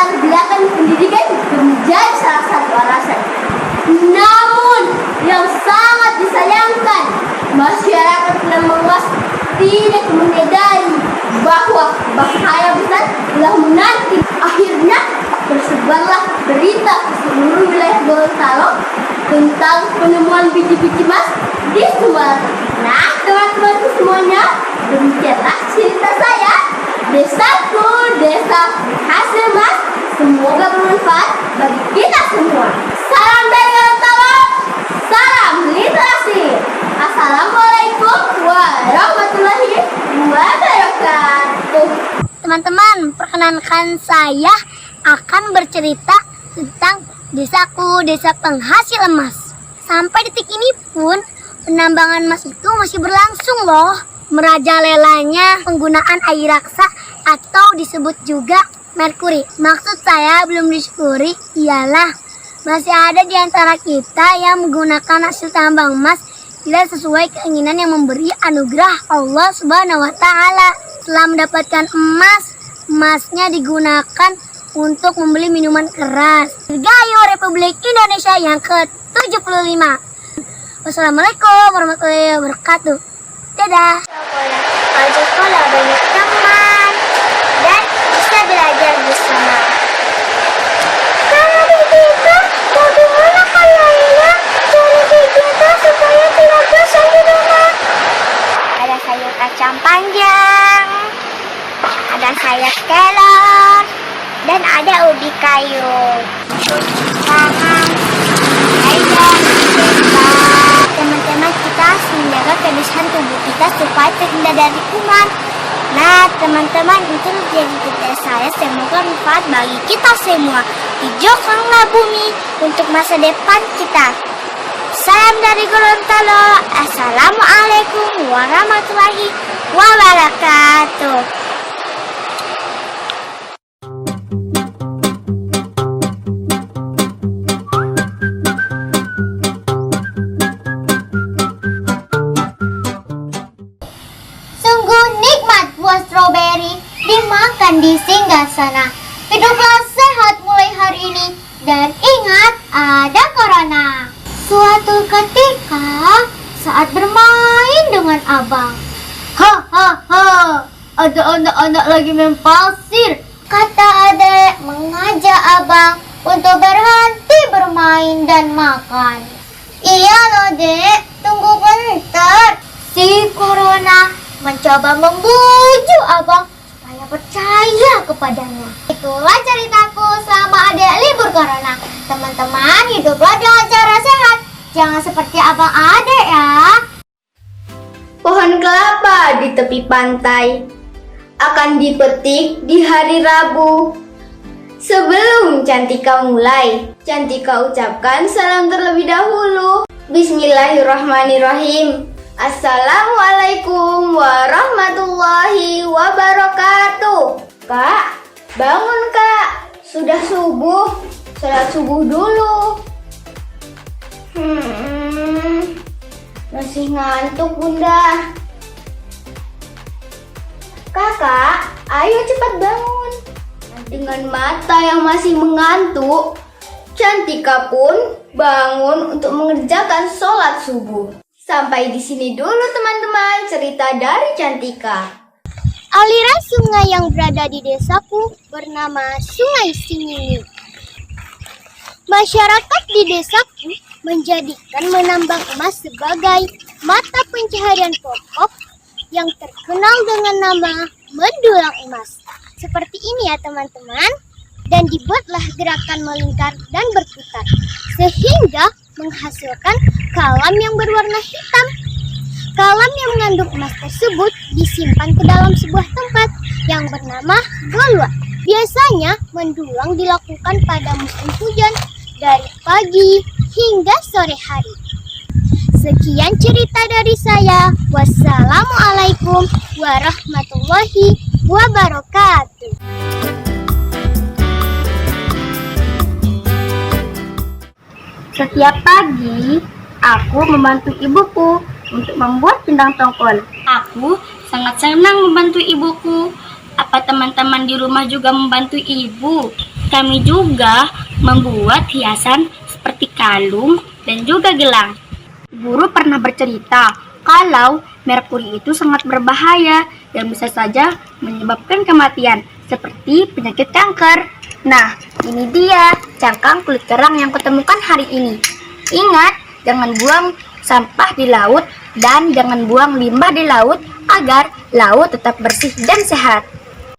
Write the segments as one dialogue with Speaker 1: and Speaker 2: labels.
Speaker 1: keterlibatan pendidikan menjadi salah satu alasan. Namun, yang sangat disayangkan, masyarakat luas tidak menyadari bahwa bahaya besar telah menanti. Akhirnya, tersebarlah berita ke seluruh wilayah Gorontalo tentang penemuan biji-biji emas di Sumatera. Nah, teman-temanku semuanya, demikianlah cerita saya. Desaku, desa hasil emas. Semoga bermanfaat bagi kita semua. Salam dari Gorontalo, salam literasi. Assalamualaikum warahmatullahi wabarakatuh.
Speaker 2: Teman-teman, perkenankan saya akan bercerita tentang desaku, desa penghasil emas. Sampai detik ini pun penambangan emas itu masih berlangsung loh. Merajalelanya penggunaan air raksa atau disebut juga merkuri. Maksud saya belum disyukuri ialah masih ada di antara kita yang menggunakan hasil tambang emas tidak sesuai keinginan yang memberi anugerah Allah Subhanahu wa Ta'ala. Setelah mendapatkan emas, emasnya digunakan untuk membeli minuman keras. Dirgahayu Republik Indonesia yang ke-75. Wassalamualaikum warahmatullahi wabarakatuh. Dadah.
Speaker 3: Ajak sekolah banyak teman dan bisa belajar bersama. Kalau begitu, bagaimana kayaknya cari kegiatan supaya tidak bosan di rumah? Ada sayur kacang panjang, ada sayur kelor, dan ada ubi kayu. Tangan, teman-teman, kita harus menjaga kebersihan tubuh kita supaya terhindar dari kuman. Nah, teman-teman, itu menjadi tugas saya. Semoga bermanfaat bagi kita semua. Hijaukanlah bumi untuk masa depan kita. Salam dari Gorontalo. Assalamualaikum warahmatullahi wabarakatuh. Dimakan di singgasana. Hiduplah sehat mulai hari ini dan ingat ada corona. Suatu ketika saat bermain dengan abang, ada anak-anak lagi main pasir. Kata adek mengajak abang untuk berhenti bermain dan makan. Iya loh dek, tunggu bentar. Si corona mencoba membujuk abang percaya kepadanya. Itulah ceritaku selama ada libur corona. Teman-teman, hiduplah dengan cara sehat. Jangan seperti abang adek ya.
Speaker 1: Pohon kelapa di tepi pantai akan dipetik di hari Rabu. Sebelum Cantika mulai, Cantika ucapkan salam terlebih dahulu. Bismillahirrahmanirrahim. Assalamualaikum warahmatullahi wabarakatuh. Kak, bangun kak. Sudah subuh. Salat subuh dulu. Masih ngantuk bunda. Kakak, ayo cepat bangun. Dengan mata yang masih mengantuk, Cantika pun bangun untuk mengerjakan sholat subuh. Sampai di sini dulu teman-teman cerita dari Cantika.
Speaker 2: Aliran sungai yang berada di desaku bernama Sungai Singingi. Masyarakat di desaku menjadikan menambang emas sebagai mata pencaharian pokok yang terkenal dengan nama mendulang emas. Seperti ini ya teman-teman. Dan dibuatlah gerakan melingkar dan berputar sehingga menghasilkan kalam yang berwarna hitam. Kalam yang mengandung emas tersebut disimpan ke dalam sebuah tempat yang bernama golwa. Biasanya mendulang dilakukan pada musim hujan dari pagi hingga sore hari. Sekian cerita dari saya. Wassalamualaikum warahmatullahi wabarakatuh.
Speaker 3: Setiap pagi, aku membantu ibuku untuk membuat pindang tongkol. Aku sangat senang membantu ibuku. Apa teman-teman di rumah juga membantu ibu?
Speaker 2: kami juga membuat hiasan seperti kalung dan juga gelang. Guru pernah bercerita kalau merkuri itu sangat berbahaya dan bisa saja menyebabkan kematian seperti penyakit kanker. Nah, ini dia cangkang kulit kerang yang kutemukan hari ini. Ingat, jangan buang sampah di laut dan jangan buang limbah di laut agar laut tetap bersih dan sehat.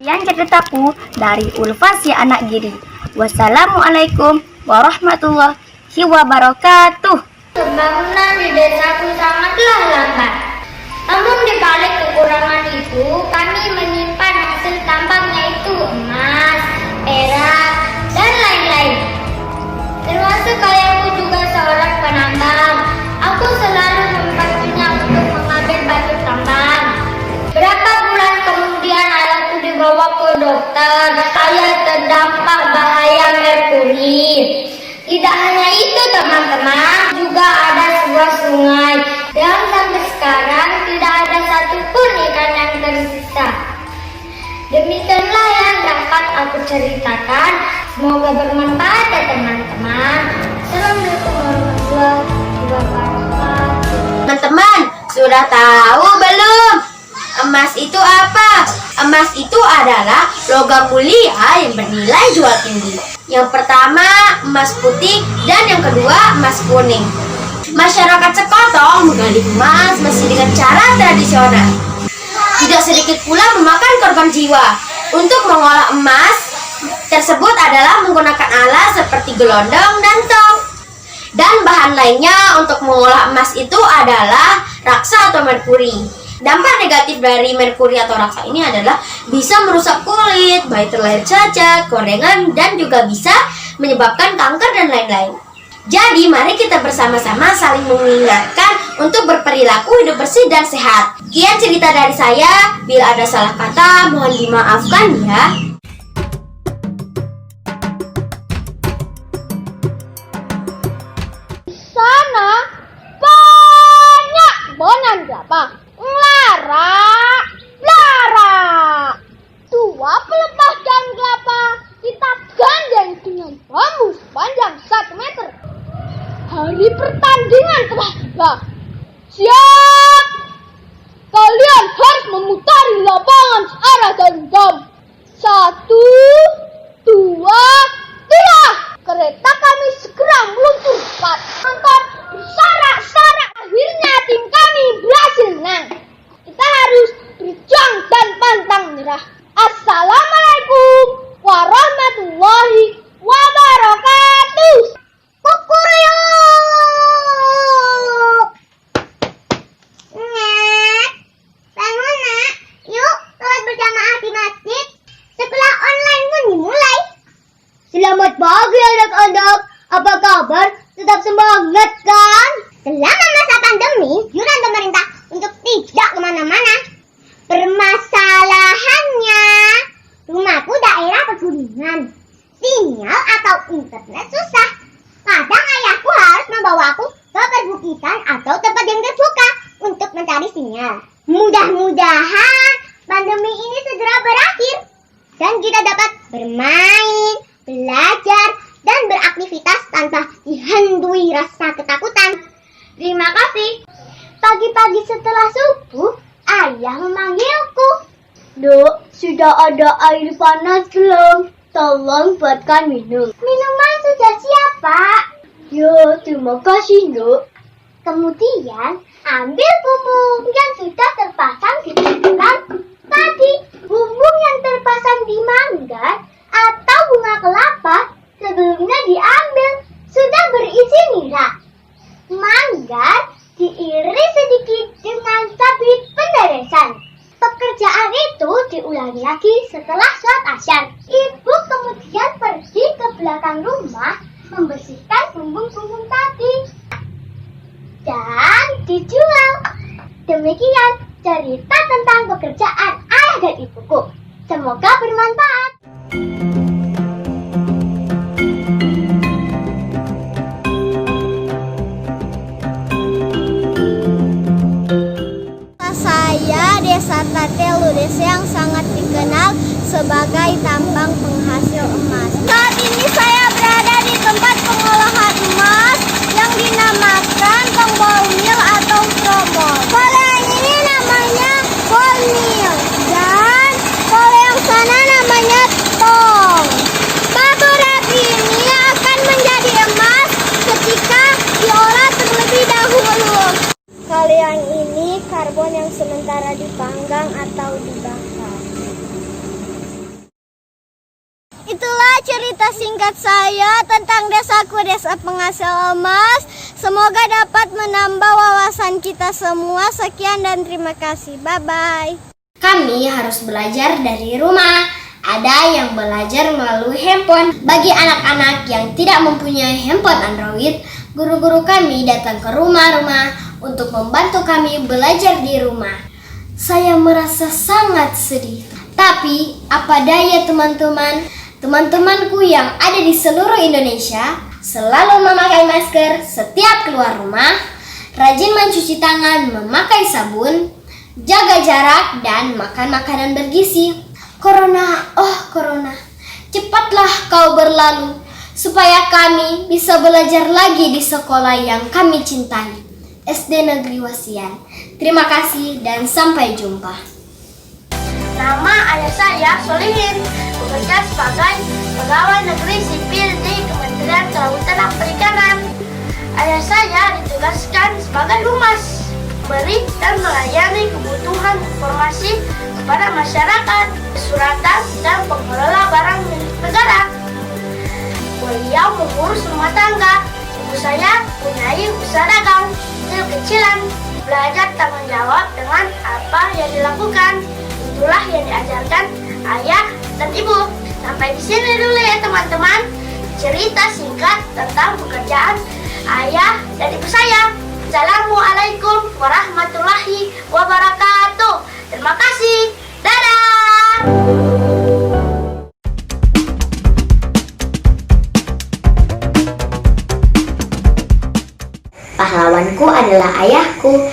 Speaker 2: Sekian ceritaku dari Ulfas ya anak Giri. Wassalamualaikum warahmatullahi wabarakatuh.
Speaker 3: Pembangunan di desaku sangatlah lambat. Namun di balik kekurangan itu, kami menyimpan hasil tambang yaitu emas, perak, dan lain-lain. Termasuk ayahku juga seorang penambang. Aku selalu membantunya untuk mengambil batu tambang. Berapa bulan kemudian ayahku dibawa ke dokter. Saya terdampak bahaya merkuri. Tidak hanya itu teman-teman, juga ada sebuah sungai yang sampai sekarang tidak ada satupun ikan yang tersisa. Demikianlah yang dapat aku ceritakan. Semoga bermanfaat ya teman-teman. Assalamualaikum warahmatullahi wabarakatuh.
Speaker 1: Teman-teman, sudah tahu belum? Emas itu apa? Emas itu adalah logam mulia yang bernilai jual tinggi. Yang pertama, emas putih, dan yang kedua, emas kuning. Masyarakat Sekotong menggali emas masih dengan cara tradisional. Tidak sedikit pula memakan korban jiwa. Untuk mengolah emas tersebut adalah menggunakan alat seperti gelondong dan tong. Dan bahan lainnya untuk mengolah emas itu adalah raksa atau merkuri. Dampak negatif dari merkuri atau raksa ini adalah bisa merusak kulit, bayi terlahir cacat, korengan, dan juga bisa menyebabkan kanker dan lain-lain. Jadi mari kita bersama-sama saling mengingatkan untuk berperilaku hidup bersih dan sehat. Sekian cerita dari saya. Bila ada salah kata, mohon dimaafkan ya.
Speaker 2: Sana banyak bonan kelapa. Lara, tua pelepah dan kelapa kita gandeng dengan bambu sepanjang 1 meter. Hari pertandingan telah tiba. Siap! Kalian harus memutari lapangan searah gandam. 1, 2, 3. Kereta kami segera meluncur cepat. Penonton bersorak-sorak. Akhirnya tim kami berhasil menang. Kita harus berjuang dan pantang menyerah. Assalamualaikum warahmatullahi wabarakatuh.
Speaker 3: Kukuruyuk. Nak, bangun nak. Yuk, sholat berjamaah di masjid. Sekolah online pun dimulai.
Speaker 2: Selamat pagi anak-anak. Apa kabar? Tetap semangat kan?
Speaker 3: Selama masa pandemi, yuran pemerintah untuk tidak kemana-mana. Permasalahannya, rumahku daerah pegunungan. Sinyal atau internet susah. Kadang ayahku harus membawaku ke perbukitan atau tempat yang terbuka untuk mencari sinyal. Mudah-mudahan pandemi ini segera berakhir dan kita dapat bermain, belajar, dan beraktivitas tanpa dihantui rasa ketakutan. Terima kasih. Pagi-pagi setelah subuh, ayah memanggilku.
Speaker 2: Dok, sudah ada air panas belum? Tolong buatkan minum.
Speaker 3: Minuman sudah siap, Pak.
Speaker 2: Ya, terima kasih, Dok.
Speaker 3: Kemudian, ambil bumbung yang sudah terpasang di pinggiran tadi. Bumbung yang terpasang di manggar atau bunga kelapa sebelumnya diambil. Sudah berisi nira. Manggar diiris sedikit dengan sabit penderesan. Pekerjaan itu diulangi lagi setelah sholat asyar. Ibu kemudian pergi ke belakang rumah membersihkan bumbung-bumbung tadi dan dijual. Demikian cerita tentang pekerjaan ayah dan ibuku. Semoga bermanfaat.
Speaker 2: Desa Tatelu, desa yang sangat dikenal sebagai tambang penghasil emas. Saat ini tepung yang sementara dipanggang atau dibakar. Itulah cerita singkat saya tentang desaku, desa penghasil emas. Semoga dapat menambah wawasan kita semua. Sekian dan terima kasih. Bye-bye.
Speaker 1: Kami harus belajar dari rumah. Ada yang belajar melalui handphone. Bagi anak-anak yang tidak mempunyai handphone Android, guru-guru kami datang ke rumah-rumah untuk membantu kami belajar di rumah. Saya merasa sangat sedih. Tapi apa daya teman-teman? Teman-temanku yang ada di seluruh Indonesia selalu memakai masker setiap keluar rumah, rajin mencuci tangan, memakai sabun, jaga jarak, dan makan makanan bergizi. Corona, oh corona, cepatlah kau berlalu, supaya kami bisa belajar lagi di sekolah yang kami cintai, SD Negeri Wasian. Terima kasih dan sampai jumpa.
Speaker 2: Nama ayah saya Solihin, bekerja sebagai pegawai negeri sipil di Kementerian Kelautan dan Perikanan. Ayah saya ditugaskan sebagai humas, memberi dan melayani kebutuhan informasi kepada masyarakat, suratan dan pengelola barang milik negara. Beliau mengurus rumah tangga. Ibu saya punya usaha dagang kecil-kecilan, belajar tanggung jawab dengan apa yang dilakukan. Itulah yang diajarkan ayah dan ibu. Sampai di sini dulu ya teman-teman, cerita singkat tentang pekerjaan ayah dan ibu saya. Assalamualaikum warahmatullahi wabarakatuh. Terima kasih. Dadah.
Speaker 3: Pahlawanku adalah ayahku.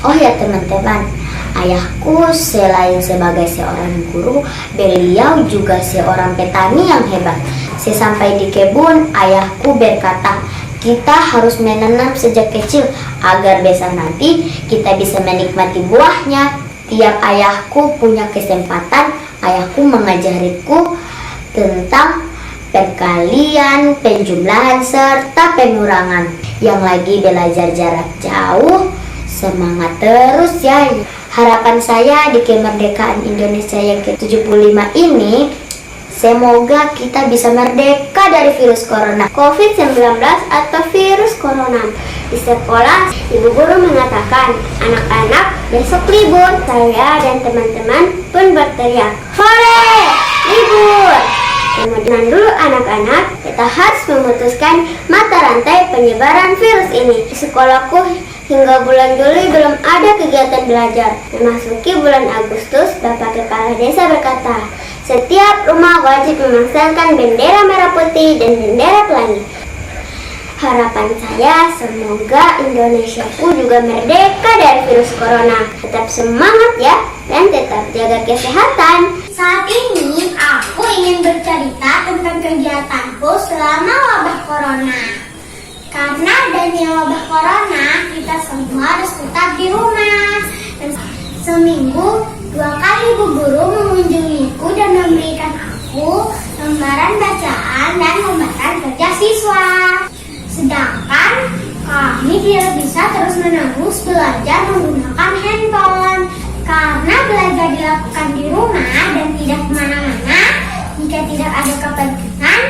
Speaker 3: Oh ya teman-teman, ayahku selain sebagai seorang guru, beliau juga seorang petani yang hebat. Sesampai di kebun, ayahku berkata, kita harus menanam sejak kecil agar besar nanti kita bisa menikmati buahnya. Tiap ayahku punya kesempatan, ayahku mengajariku tentang perkalian, penjumlahan, serta pengurangan. Yang lagi belajar jarak jauh, semangat terus ya. Harapan saya di kemerdekaan Indonesia yang ke-75 ini, semoga kita bisa merdeka dari virus corona COVID-19 atau virus corona. Di sekolah, ibu guru mengatakan, anak-anak besok libur. Saya dan teman-teman pun berteriak, hore, libur! Kemudian dulu anak-anak, kita harus memutuskan mata rantai penyebaran virus ini. Di sekolahku hingga bulan Juli belum ada kegiatan belajar. Memasuki bulan Agustus, Bapak Kepala Desa berkata, setiap rumah wajib memasangkan bendera merah putih dan bendera pelangi. Harapan saya semoga Indonesia pun juga merdeka dari virus corona. Tetap semangat ya, dan tetap jaga kesehatan. Saat ini aku ingin bercerita tentang kegiatanku selama wabah corona. Karena adanya wabah corona, kita semua harus tetap di rumah. Dan seminggu 2 kali ibu guru mengunjungiku dan memberikan aku lembaran bacaan dan lembaran kerja siswa. Sedangkan kami tidak bisa terus-menerus belajar menggunakan handphone. Karena belajar dilakukan di rumah dan tidak kemana-mana, jika tidak ada kepentingan,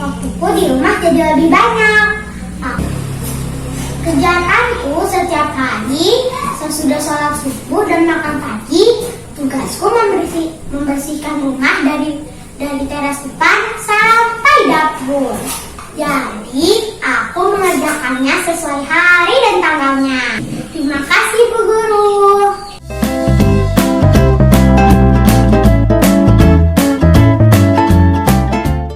Speaker 3: waktuku di rumah jadi lebih banyak. Kegiatanku setiap hari, sesudah sholat subuh dan makan pagi, tugasku membersihkan rumah dari teras depan sampai dapur. Jadi, aku mengerjakannya sesuai hari dan tanggalnya. Terima kasih Bu Guru.